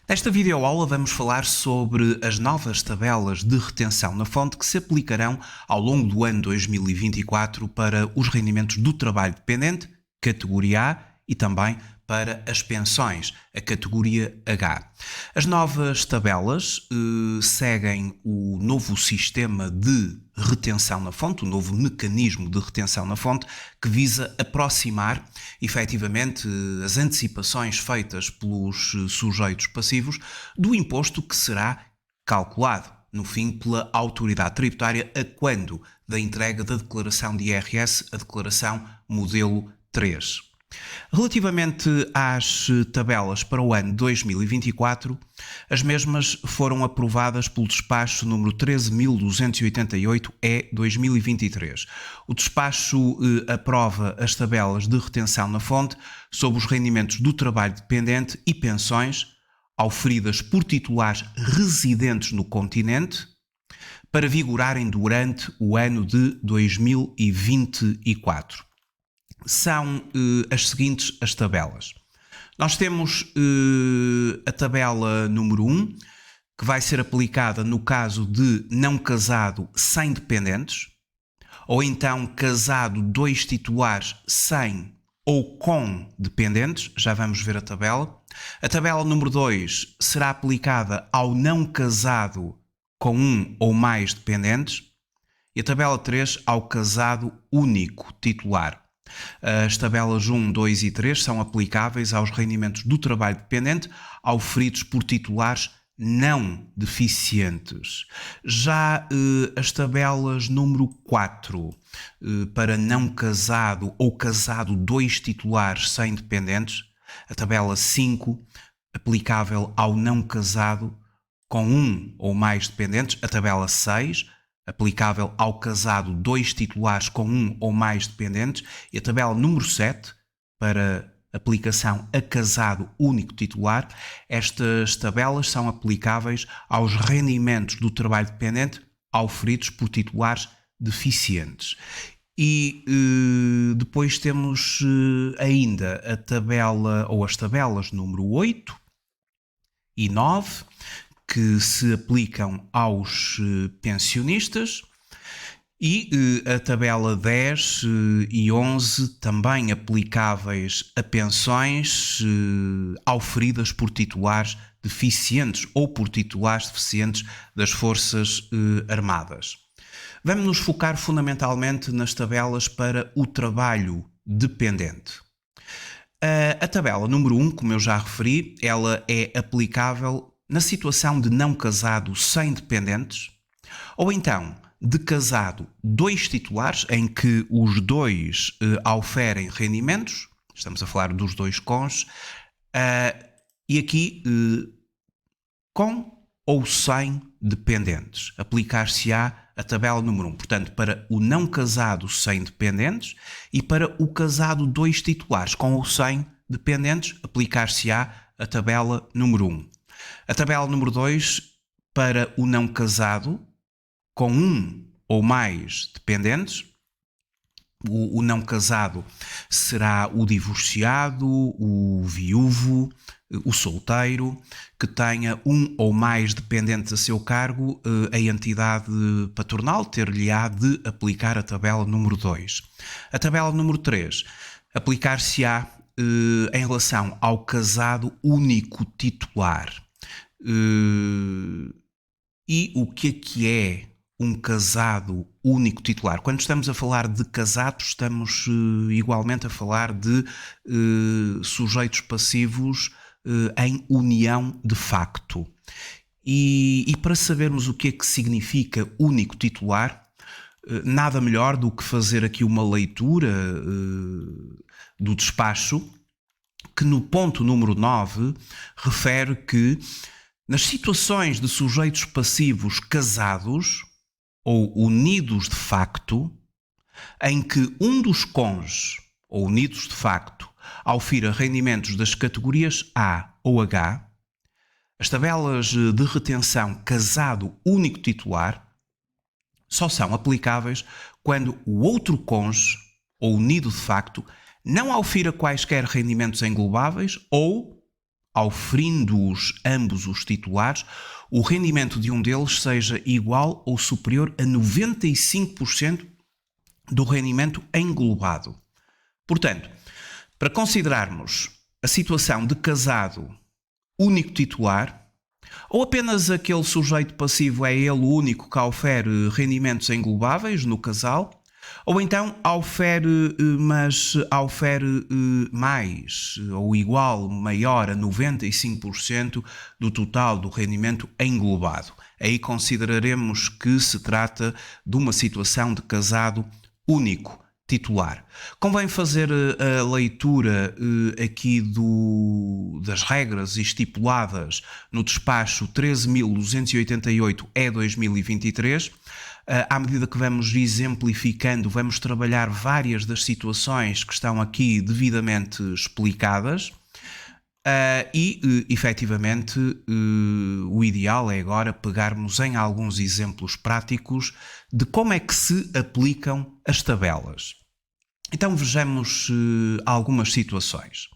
Nesta videoaula vamos falar sobre as novas tabelas de retenção na fonte que se aplicarão ao longo do ano 2024 para os rendimentos do trabalho dependente, categoria A, e também para as pensões, a categoria H. As novas tabelas seguem o novo sistema de retenção na fonte, o novo mecanismo de retenção na fonte, que visa aproximar efetivamente as antecipações feitas pelos sujeitos passivos do imposto que será calculado, no fim, pela autoridade tributária a quando da entrega da declaração de IRS, a declaração modelo 3. Relativamente às tabelas para o ano 2024, as mesmas foram aprovadas pelo despacho número 13.288/2023. O despacho aprova as tabelas de retenção na fonte sobre os rendimentos do trabalho dependente e pensões auferidas por titulares residentes no continente para vigorarem durante o ano de 2024. São as seguintes as tabelas. Nós temos a tabela número 1, que vai ser aplicada no caso de não casado sem dependentes, ou então casado dois titulares sem ou com dependentes, já vamos ver a tabela. A tabela número 2 será aplicada ao não casado com um ou mais dependentes, e a tabela 3 ao casado único titular. As tabelas 1, 2 e 3 são aplicáveis aos rendimentos do trabalho dependente auferidos por titulares não deficientes. Já as tabelas número 4, para não casado ou casado dois titulares sem dependentes, a tabela 5, aplicável ao não casado com um ou mais dependentes, a tabela 6, aplicável ao casado dois titulares com um ou mais dependentes, e a tabela número 7, para aplicação a casado único titular. Estas tabelas são aplicáveis aos rendimentos do trabalho dependente auferidos por titulares deficientes. E depois temos ainda a tabela ou as tabelas número 8 e 9, que se aplicam aos pensionistas, e a tabela 10 e 11 também aplicáveis a pensões auferidas por titulares deficientes ou por titulares deficientes das Forças Armadas. Vamos nos focar fundamentalmente nas tabelas para o trabalho dependente. A tabela número 1, como eu já referi, ela é aplicável na situação de não casado sem dependentes, ou então de casado dois titulares em que os dois auferem rendimentos, estamos a falar dos dois cônjuges, e aqui com ou sem dependentes. Aplicar-se-á a tabela número 1, portanto, para o não casado sem dependentes, e para o casado dois titulares com ou sem dependentes, aplicar-se-á a tabela número 1. A tabela número 2, para o não casado, com um ou mais dependentes. O não casado será o divorciado, o viúvo, o solteiro, que tenha um ou mais dependentes a seu cargo, a entidade patronal ter-lhe-á de aplicar a tabela número 2. A tabela número 3, aplicar-se-á em relação ao casado único titular. E o que é um casado único titular? Quando estamos a falar de casados, estamos igualmente a falar de sujeitos passivos em união de facto. E para sabermos o que é que significa único titular, nada melhor do que fazer aqui uma leitura do despacho, que no ponto número 9 refere que nas situações de sujeitos passivos casados ou unidos de facto, em que um dos cônjuges ou unidos de facto aufira rendimentos das categorias A ou H, as tabelas de retenção casado único titular só são aplicáveis quando o outro cônjuge ou unido de facto não aufira quaisquer rendimentos englobáveis ou auferindo-os ambos os titulares, o rendimento de um deles seja igual ou superior a 95% do rendimento englobado. Portanto, para considerarmos a situação de casado único titular, ou apenas aquele sujeito passivo é ele o único que ofere rendimentos englobáveis no casal, ou então ofere mais ou igual, maior a 95% do total do rendimento englobado. Aí consideraremos que se trata de uma situação de casado único titular. Convém fazer a leitura aqui das regras estipuladas no despacho 13.288/2023. À medida que vamos exemplificando, vamos trabalhar várias das situações que estão aqui devidamente explicadas. Efetivamente, o ideal é agora pegarmos em alguns exemplos práticos de como é que se aplicam as tabelas. Então vejamos algumas situações.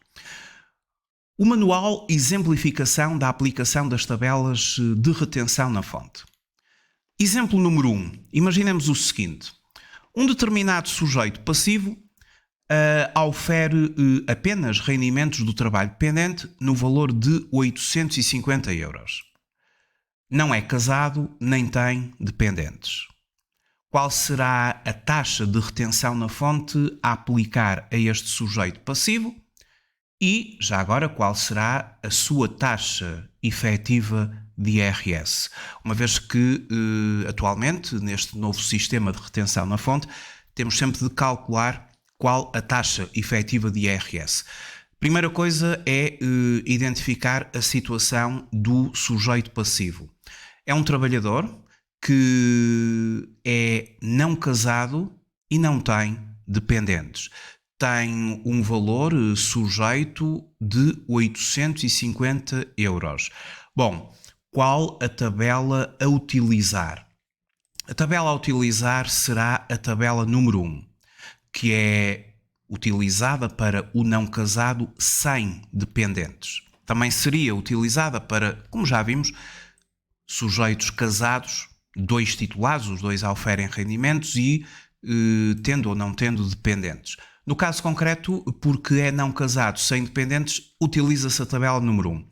O manual exemplificação da aplicação das tabelas de retenção na fonte. Exemplo número 1. Imaginemos o seguinte. Um determinado sujeito passivo ofere apenas rendimentos do trabalho dependente no valor de 850 euros. Não é casado nem tem dependentes. Qual será a taxa de retenção na fonte a aplicar a este sujeito passivo? E, já agora, qual será a sua taxa efetiva de IRS? Uma vez que, atualmente, neste novo sistema de retenção na fonte, temos sempre de calcular qual a taxa efetiva de IRS. Primeira coisa é identificar a situação do sujeito passivo. É um trabalhador que é não casado e não tem dependentes. Tem um valor sujeito de 850 euros. Bom, qual a tabela a utilizar? A tabela a utilizar será a tabela número 1, que é utilizada para o não casado sem dependentes. Também seria utilizada para, como já vimos, sujeitos casados, 2 titulares, os 2 oferem rendimentos e tendo ou não tendo dependentes. No caso concreto, porque é não casado sem dependentes, utiliza-se a tabela número 1.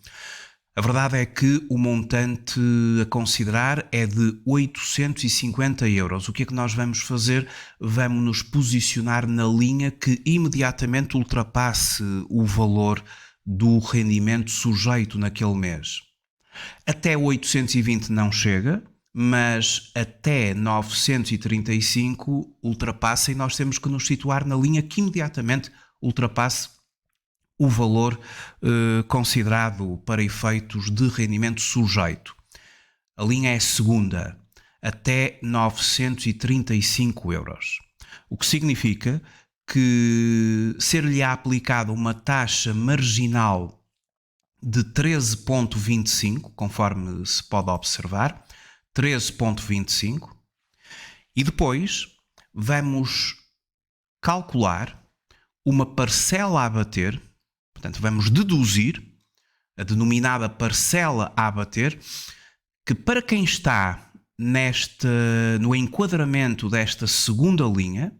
A verdade é que o montante a considerar é de 850 euros. O que é que nós vamos fazer? Vamos nos posicionar na linha que imediatamente ultrapasse o valor do rendimento sujeito naquele mês. Até 820 não chega, mas até 935 ultrapassa e nós temos que nos situar na linha que imediatamente ultrapasse o valor considerado para efeitos de rendimento sujeito. A linha é a segunda, até 935 euros. O que significa que ser-lhe aplicada uma taxa marginal de 13,25, conforme se pode observar, 13,25, e depois vamos calcular uma parcela a abater, portanto vamos deduzir a denominada parcela a abater, que para quem está no enquadramento desta segunda linha,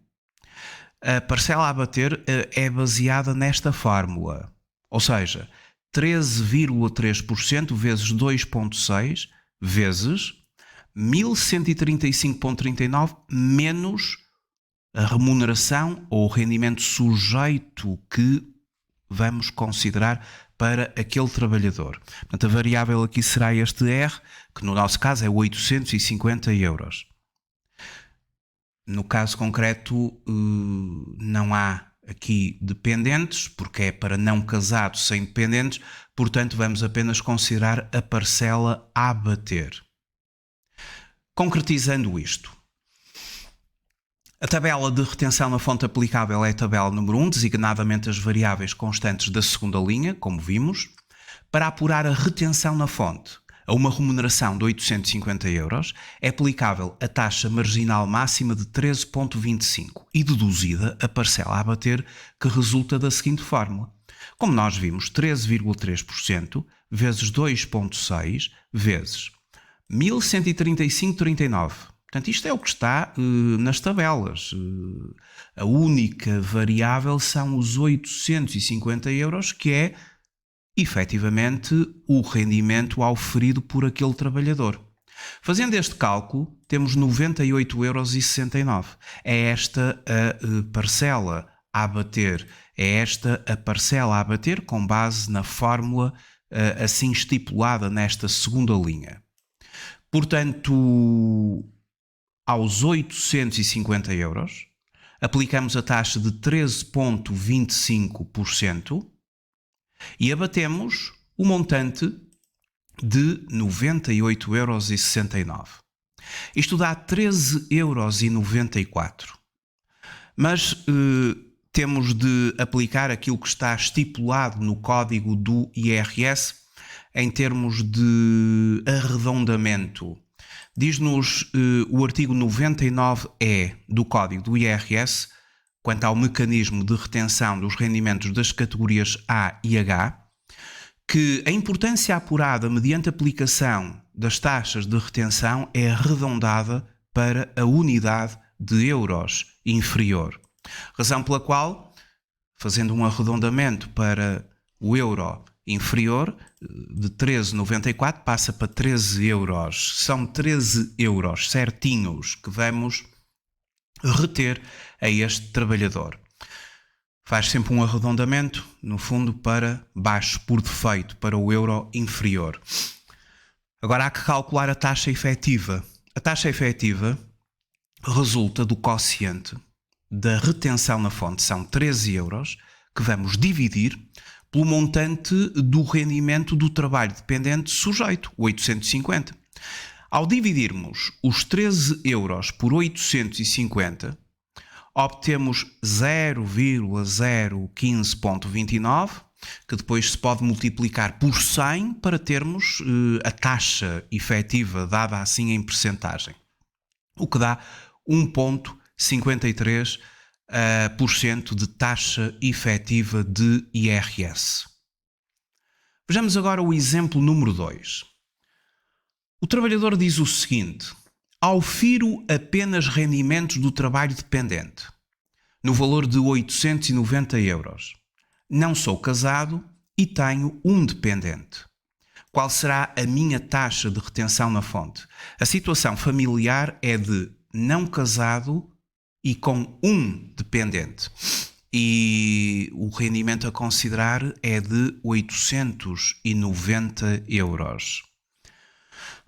a parcela a abater é baseada nesta fórmula, ou seja, 13,3% vezes 2,6 vezes 1135,39 menos a remuneração ou o rendimento sujeito que vamos considerar para aquele trabalhador. Portanto, a variável aqui será este R, que no nosso caso é 850 euros. No caso concreto, não há aqui dependentes, porque é para não casados sem dependentes, portanto vamos apenas considerar a parcela a abater. Concretizando isto, a tabela de retenção na fonte aplicável é a tabela número 1, designadamente as variáveis constantes da segunda linha, como vimos. Para apurar a retenção na fonte a uma remuneração de 850 euros, é aplicável a taxa marginal máxima de 13,25 e deduzida a parcela a abater, que resulta da seguinte fórmula. Como nós vimos, 13,3% vezes 2,6 vezes 1135,39. Portanto, isto é o que está nas tabelas. A única variável são os 850 euros, que é efetivamente o rendimento auferido por aquele trabalhador. Fazendo este cálculo, temos 98,69 euros. É esta a parcela a abater. É esta a parcela a abater com base na fórmula assim estipulada nesta segunda linha. Portanto, aos 850 euros, aplicamos a taxa de 13,25% e abatemos o montante de 98,69 euros. Isto dá 13,94 euros. Mas temos de aplicar aquilo que está estipulado no código do IRS em termos de arredondamento. Diz-nos o artigo 99E do Código do IRS, quanto ao mecanismo de retenção dos rendimentos das categorias A e H, que a importância apurada mediante aplicação das taxas de retenção é arredondada para a unidade de euros inferior. Razão pela qual, fazendo um arredondamento para o euro inferior, de 13,94 passa para 13 euros. São 13 euros certinhos que vamos reter a este trabalhador. Faz sempre um arredondamento, no fundo, para baixo, por defeito, para o euro inferior. Agora há que calcular a taxa efetiva. A taxa efetiva resulta do quociente da retenção na fonte, são 13 euros, que vamos dividir pelo montante do rendimento do trabalho dependente sujeito, 850. Ao dividirmos os 13 euros por 850, obtemos 0,015,29, que depois se pode multiplicar por 100 para termos a taxa efetiva dada assim em percentagem, o que dá 1,53% de taxa efetiva de IRS. Vejamos agora o exemplo número 2. O trabalhador diz o seguinte: aufiro apenas rendimentos do trabalho dependente, no valor de 890 euros. Não sou casado e tenho um dependente. Qual será a minha taxa de retenção na fonte? A situação familiar é de não casado e com um dependente. E o rendimento a considerar é de 890 euros.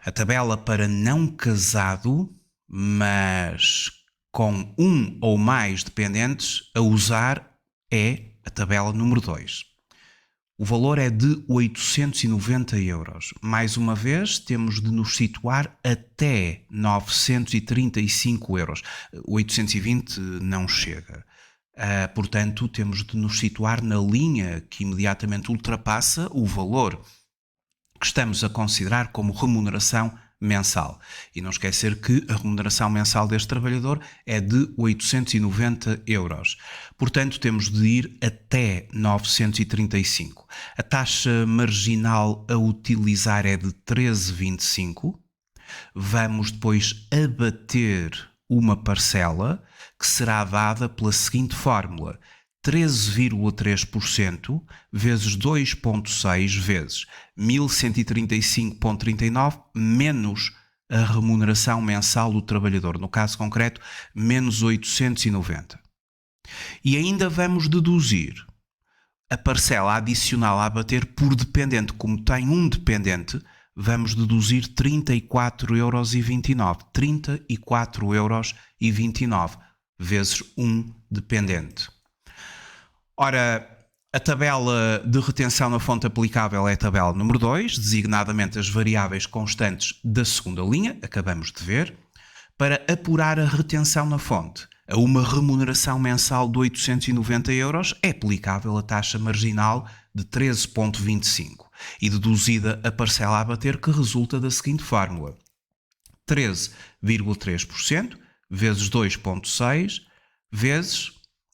A tabela para não casado, mas com um ou mais dependentes, a usar é a tabela número 2. O valor é de 890 euros. Mais uma vez, temos de nos situar até 935 euros. 820 não chega. Portanto, temos de nos situar na linha que imediatamente ultrapassa o valor que estamos a considerar como remuneração mensal. E não esquecer que a remuneração mensal deste trabalhador é de 890 euros. Portanto, temos de ir até 935. A taxa marginal a utilizar é de 13,25. Vamos depois abater uma parcela que será dada pela seguinte fórmula: 13,3% vezes 2,6 vezes 1135,39 menos a remuneração mensal do trabalhador, no caso concreto, menos 890. E ainda vamos deduzir a parcela adicional a abater por dependente. Como tem um dependente, vamos deduzir 34,29 euros. 34,29 euros vezes um dependente. Ora, a tabela de retenção na fonte aplicável é a tabela número 2, designadamente as variáveis constantes da segunda linha, acabamos de ver, para apurar a retenção na fonte. A uma remuneração mensal de 890 euros é aplicável a taxa marginal de 13,25 e deduzida a parcela a abater, que resulta da seguinte fórmula: 13,3% vezes 2,6 vezes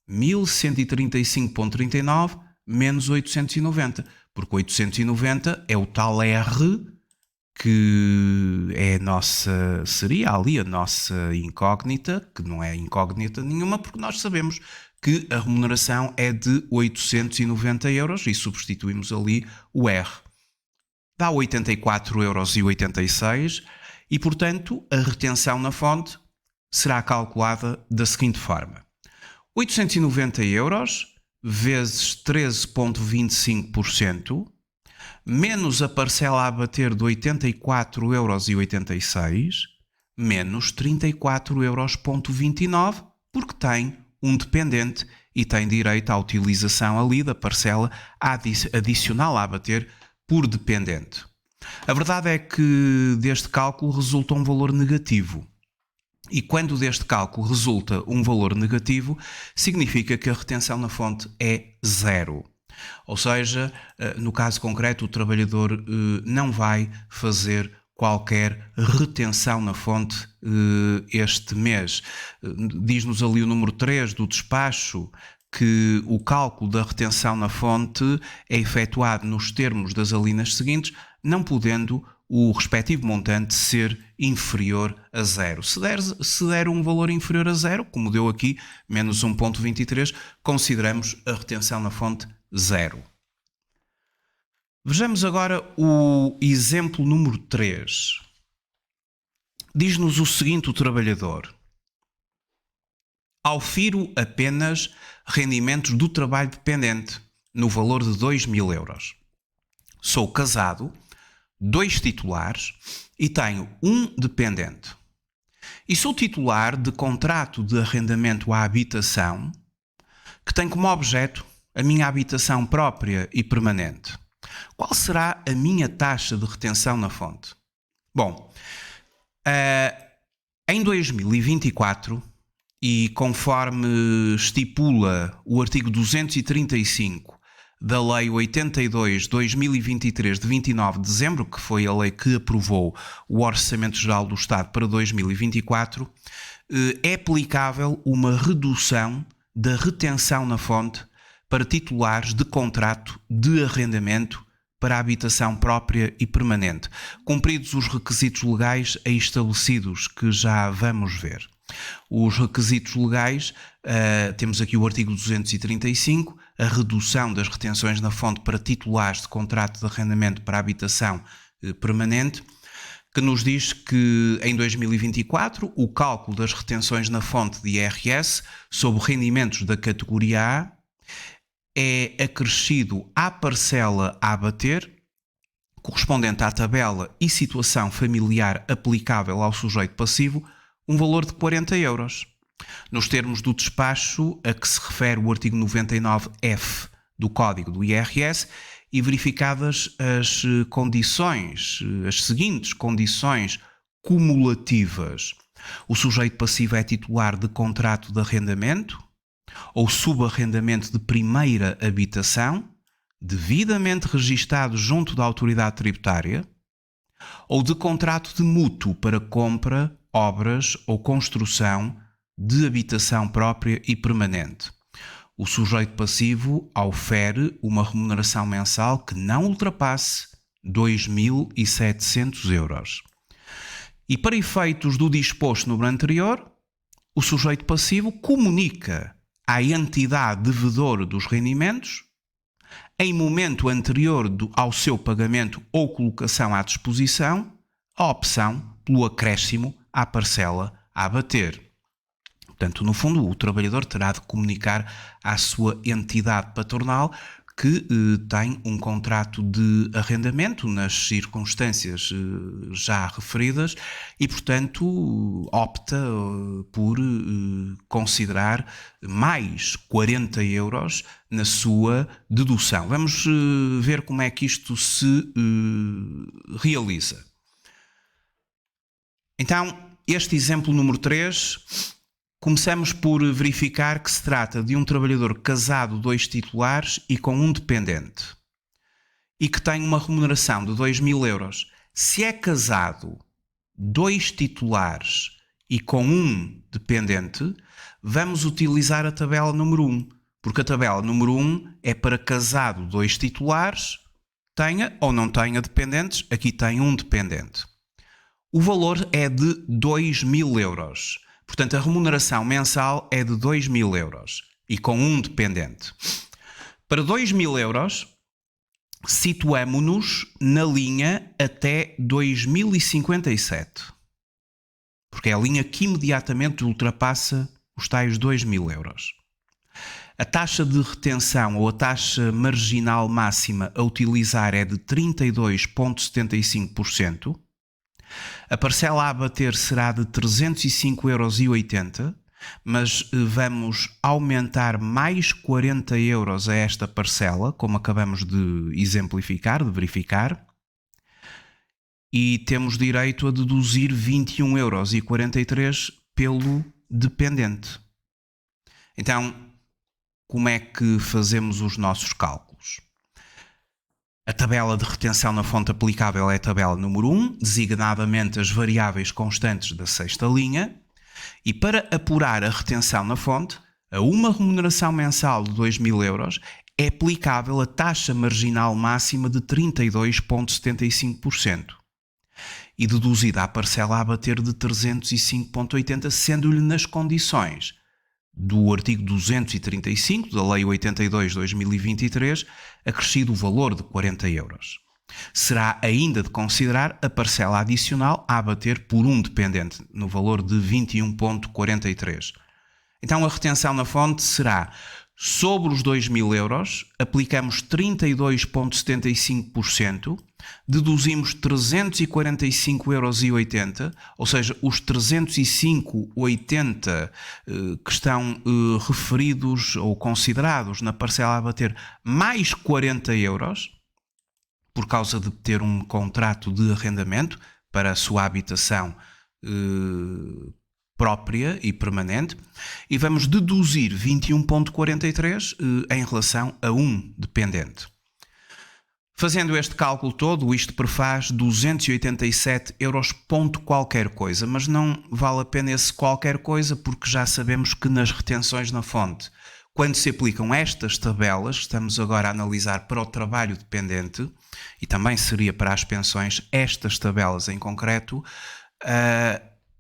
1135,39 menos 890, porque 890 é o tal R que é seria ali a nossa incógnita, que não é incógnita nenhuma, porque nós sabemos que a remuneração é de 890 euros e substituímos ali o R. Dá 84,86 euros e, portanto, a retenção na fonte será calculada da seguinte forma: 890 euros vezes 13,25%, menos a parcela a abater de 84,86 euros, menos 34,29 euros, porque tem um dependente e tem direito à utilização ali da parcela adicional a abater por dependente. A verdade é que deste cálculo resulta um valor negativo. E quando deste cálculo resulta um valor negativo, significa que a retenção na fonte é zero. Ou seja, no caso concreto, o trabalhador não vai fazer qualquer retenção na fonte este mês. Diz-nos ali o número 3 do despacho que o cálculo da retenção na fonte é efetuado nos termos das alíneas seguintes, não podendo o respectivo montante ser inferior a zero. Se der um valor inferior a zero, como deu aqui, menos 1,23, consideramos a retenção na fonte zero. Vejamos agora o exemplo número 3. Diz-nos o seguinte o trabalhador: aufiro apenas rendimentos do trabalho dependente, no valor de 2.000 euros. Sou casado, 2 titulares e tenho um dependente. E sou titular de contrato de arrendamento à habitação que tem como objeto a minha habitação própria e permanente. Qual será a minha taxa de retenção na fonte? Bom, em 2024, e conforme estipula o artigo 235 da Lei 82/2023 de 29 de dezembro, que foi a lei que aprovou o Orçamento Geral do Estado para 2024, é aplicável uma redução da retenção na fonte para titulares de contrato de arrendamento para habitação própria e permanente, cumpridos os requisitos legais aí estabelecidos, que já vamos ver. Os requisitos legais, temos aqui o artigo 235, a redução das retenções na fonte para titulares de contrato de arrendamento para habitação permanente, que nos diz que em 2024 o cálculo das retenções na fonte de IRS sobre rendimentos da categoria A é acrescido à parcela a abater, correspondente à tabela e situação familiar aplicável ao sujeito passivo, um valor de 40 euros. Nos termos do despacho a que se refere o artigo 99F do Código do IRS e verificadas as condições, as seguintes condições cumulativas. O sujeito passivo é titular de contrato de arrendamento ou subarrendamento de primeira habitação, devidamente registado junto da autoridade tributária, ou de contrato de mútuo para compra, obras ou construção de habitação própria e permanente. O sujeito passivo aufere uma remuneração mensal que não ultrapasse 2.700 euros. E para efeitos do disposto no anterior, o sujeito passivo comunica à entidade devedora dos rendimentos, em momento anterior ao seu pagamento ou colocação à disposição, a opção pelo acréscimo à parcela a abater. Portanto, no fundo, o trabalhador terá de comunicar à sua entidade patronal que tem um contrato de arrendamento nas circunstâncias já referidas e, portanto, opta por considerar mais 40 euros na sua dedução. Vamos ver como é que isto se realiza. Então, este exemplo número 3... Começamos por verificar que se trata de um trabalhador casado, 2 titulares e com um dependente, e que tem uma remuneração de 2.000 euros. Se é casado, 2 titulares e com um dependente, vamos utilizar a tabela número 1, Porque a tabela número 1 é para casado 2 titulares, tenha ou não tenha dependentes, aqui tem um dependente. O valor é de 2.000 euros. Portanto, a remuneração mensal é de 2.000 euros e com um dependente. Para 2.000 euros, situamo-nos na linha até 2057. Porque é a linha que imediatamente ultrapassa os tais 2.000 euros. A taxa de retenção ou a taxa marginal máxima a utilizar é de 32,75%. A parcela a bater será de 305,80 euros, mas vamos aumentar mais 40 euros a esta parcela, como acabamos de exemplificar, de verificar, e temos direito a deduzir 21,43 euros pelo dependente. Então, como é que fazemos os nossos cálculos? A tabela de retenção na fonte aplicável é a tabela número 1, designadamente as variáveis constantes da sexta linha, e para apurar a retenção na fonte, a uma remuneração mensal de 2.000 euros é aplicável a taxa marginal máxima de 32,75% e deduzida a parcela a bater de 305,80, sendo-lhe nas condições do artigo 235 da Lei 82/2023, acrescido o valor de 40 euros. Será ainda de considerar a parcela adicional a abater por um dependente, no valor de 21,43. Então a retenção na fonte será sobre os 2.000 euros, aplicamos 32,75%, deduzimos 345,80 euros, ou seja, os 305,80 que estão referidos ou considerados na parcela a bater, mais 40 euros, por causa de ter um contrato de arrendamento para a sua habitação própria e permanente, e vamos deduzir 21,43 em relação a um dependente. Fazendo este cálculo todo, isto prefaz 287 euros ponto qualquer coisa, mas não vale a pena esse qualquer coisa porque já sabemos que nas retenções na fonte, quando se aplicam estas tabelas, estamos agora a analisar para o trabalho dependente e também seria para as pensões, estas tabelas em concreto,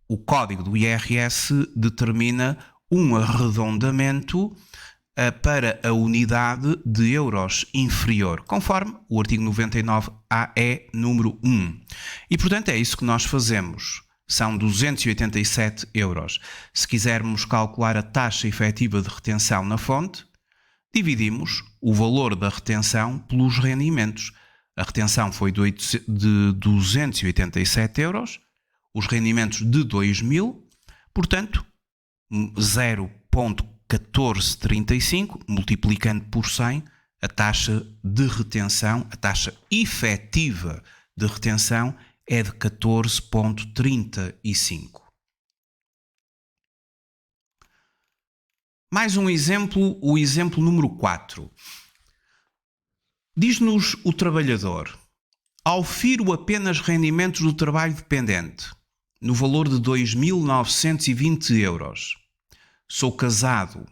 o código do IRS determina um arredondamento para a unidade de euros inferior, conforme o artigo 99-AE número 1. E, portanto, é isso que nós fazemos. São 287 euros. Se quisermos calcular a taxa efetiva de retenção na fonte, dividimos o valor da retenção pelos rendimentos. A retenção foi de 287 euros, os rendimentos de 2.000, portanto, 0,1435, multiplicando por 100, a taxa de retenção, a taxa efetiva de retenção é de 14,35. Mais um exemplo, o exemplo número 4. Diz-nos o trabalhador: aufiro apenas rendimentos do trabalho dependente, no valor de 2.920 euros. Sou casado.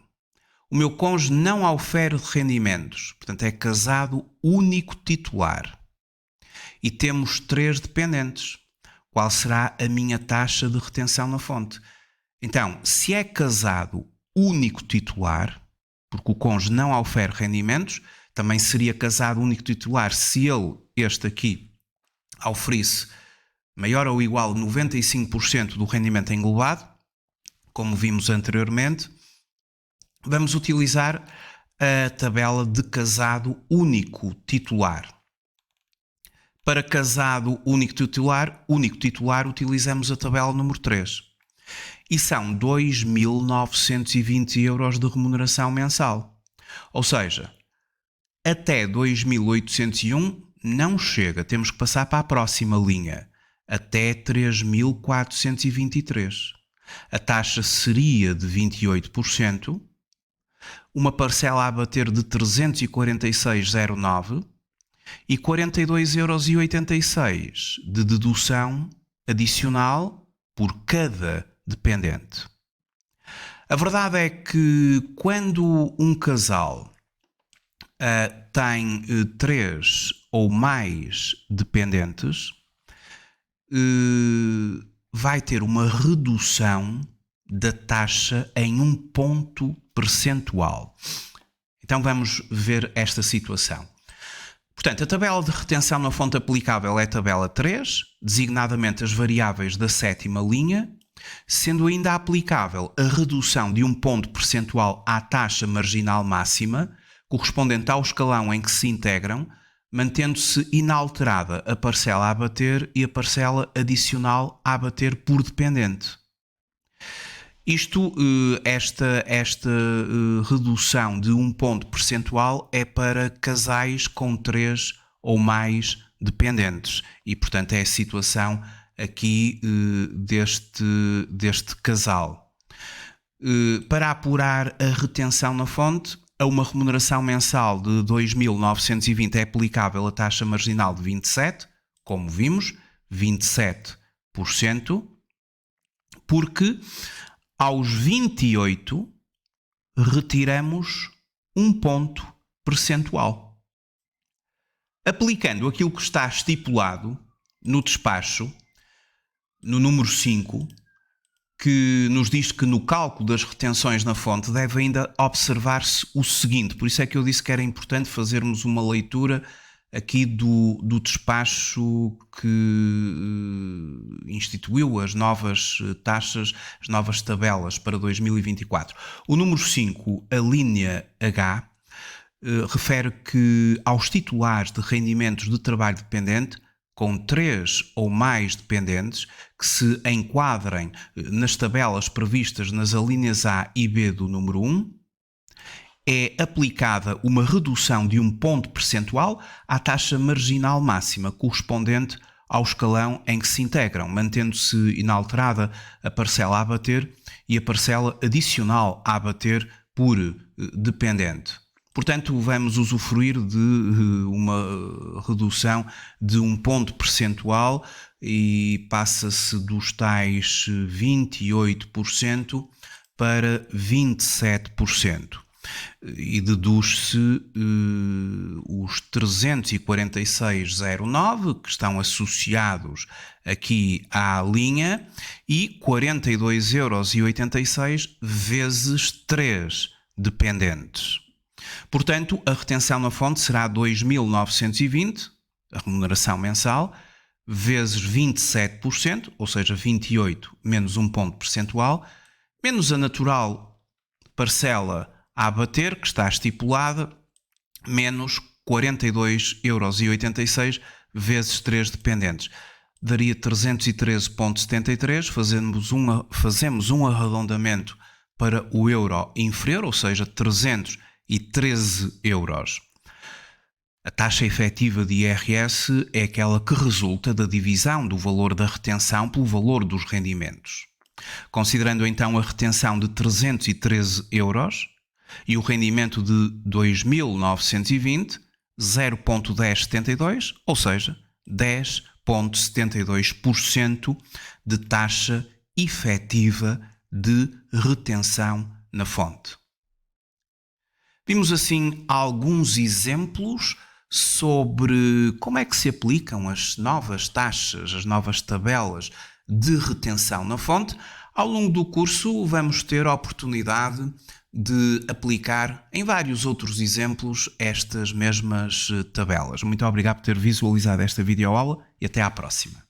O meu cônjuge não aufere rendimentos, portanto é casado único titular. E temos 3 dependentes. Qual será a minha taxa de retenção na fonte? Então, se é casado único titular, porque o cônjuge não aufere rendimentos, também seria casado único titular se ele, este aqui, auferisse maior ou igual a 95% do rendimento englobado, como vimos anteriormente. Vamos utilizar a tabela de casado único titular. Para casado único titular, utilizamos a tabela número 3. E são 2.920 euros de remuneração mensal. Ou seja, até 2.801 não chega, temos que passar para a próxima linha, até 3.423. A taxa seria de 28%, uma parcela a bater de 346,09 e 42,86 euros de dedução adicional por cada dependente. A verdade é que quando um casal tem 3 ou mais dependentes, vai ter uma redução da taxa em 1 ponto percentual. Então vamos ver esta situação. Portanto, a tabela de retenção na fonte aplicável é a tabela 3, designadamente as variáveis da 7ª linha, sendo ainda aplicável a redução de 1 ponto percentual à taxa marginal máxima, correspondente ao escalão em que se integram, mantendo-se inalterada a parcela a abater e a parcela adicional a abater por dependente. Esta redução de 1 ponto percentual é para casais com 3 ou mais dependentes e, portanto, é a situação aqui deste casal. Para apurar a retenção na fonte, a uma remuneração mensal de 2.920 é aplicável a taxa marginal de 27, como vimos, 27%, porque aos 28 retiramos 1 ponto percentual. Aplicando aquilo que está estipulado no despacho, no número 5, que nos diz que no cálculo das retenções na fonte deve ainda observar-se o seguinte, por isso é que eu disse que era importante fazermos uma leitura aqui do despacho que instituiu as novas taxas, as novas tabelas para 2024. O número 5, a linha H, refere que aos titulares de rendimentos de trabalho dependente, com 3 ou mais dependentes, que se enquadrem nas tabelas previstas nas alíneas A e B do número 1, é aplicada uma redução de 1 ponto percentual à taxa marginal máxima correspondente ao escalão em que se integram, mantendo-se inalterada a parcela a abater e a parcela adicional a abater por dependente. Portanto, vamos usufruir de uma redução de 1 ponto percentual e passa-se dos tais 28% para 27%. E deduz-se os 346,09 que estão associados aqui à linha e 42,86 vezes 3 dependentes. Portanto, a retenção na fonte será 2.920, a remuneração mensal, vezes 27%, ou seja, 28 menos 1 ponto percentual, menos a natural parcela a abater, que está estipulada, menos 42,86 vezes 3 dependentes. Daria 313,73, fazemos um arredondamento para o euro inferior, ou seja, 313 euros. A taxa efetiva de IRS é aquela que resulta da divisão do valor da retenção pelo valor dos rendimentos. Considerando então a retenção de 313 euros e o rendimento de 2.920, 0,1072, ou seja, 10,72% de taxa efetiva de retenção na fonte. Vimos assim alguns exemplos sobre como é que se aplicam as novas taxas, as novas tabelas de retenção na fonte. Ao longo do curso vamos ter a oportunidade de aplicar em vários outros exemplos estas mesmas tabelas. Muito obrigado por ter visualizado esta videoaula e até à próxima.